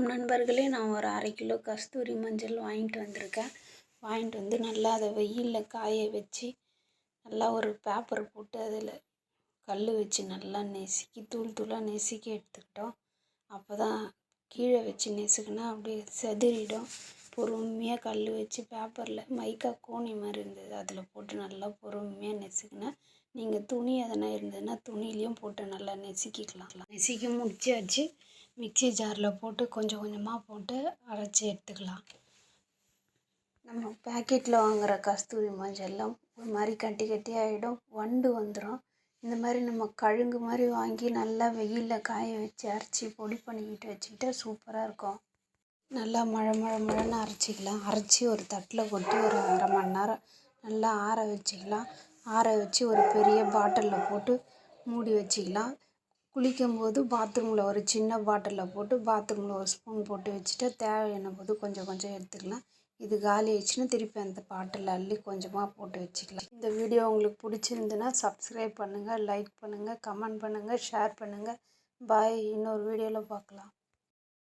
வணக்கம் நண்பர்களே, நான் ஒரு 1/2 கிலோ கஸ்தூரி மஞ்சள் வாங்கிட்டு வந்திருக்கேன். வாங்கிட்டு வந்து நல்லா அதை வெயிலில் காய வச்சு நல்லா ஒரு பேப்பர் போட்டு அதில் கல் வச்சு நல்லா நெசுக்கி தூள் தூளாக நெசுக்கி எடுத்துக்கிட்டோம். அப்போ தான் கீழே வச்சு நெசுக்குனா அப்படியே செதறிடும். பொறுமையாக கல் வச்சு பேப்பரில் மைக்கா கோணி மாதிரி இருந்தது, அதில் போட்டு நல்லா பொறுமையாக நெசுக்குனேன். நீங்கள் துணி எதனா இருந்ததுன்னா துணிலையும் போட்டு நல்லா நெசுக்கிக்கலாம். நெசுக்கி முடிச்சாச்சு. மிக்ஸி ஜாரில் போட்டு கொஞ்சம் கொஞ்சமாக போட்டு அரைச்சி எடுத்துக்கலாம். நம்ம பேக்கெட்டில் வாங்குகிற கஸ்தூரி மஞ்சள்லாம் ஒரு மாதிரி கட்டி கட்டி ஆகிடும், வண்டு வந்துடும். இந்த மாதிரி நம்ம கழுங்கு மாதிரி வாங்கி நல்லா வெயிலில் காய வச்சு அரைச்சி பொடி பண்ணிக்கிட்டு வச்சுக்கிட்டா சூப்பராக இருக்கும். நல்லா மழன்னு அரைச்சிக்கலாம். அரைச்சி ஒரு தட்டில் கொட்டி ஒரு 1/2 மணி நேரம் நல்லா ஆற வச்சுக்கலாம். ஆற வச்சு ஒரு பெரிய பாட்டிலில் போட்டு மூடி வச்சுக்கலாம். குளிக்கும்போது பாத்ரூமில் ஒரு சின்ன பாட்டிலில் போட்டு பாத்ரூமில் ஒரு ஸ்பூன் போட்டு வச்சுட்டா தேவையான போது கொஞ்சம் கொஞ்சம் எடுத்துக்கலாம். இது காலி ஆயிடுச்சுன்னா திருப்பி அந்த பாட்டிலில் அள்ளி கொஞ்சமாக போட்டு வச்சுக்கலாம். இந்த வீடியோ உங்களுக்கு பிடிச்சிருந்துன்னா சப்ஸ்கிரைப் பண்ணுங்கள், லைக் பண்ணுங்கள், கமெண்ட் பண்ணுங்கள், ஷேர் பண்ணுங்கள். பாய். இன்னொரு வீடியோவில் பார்க்கலாம்.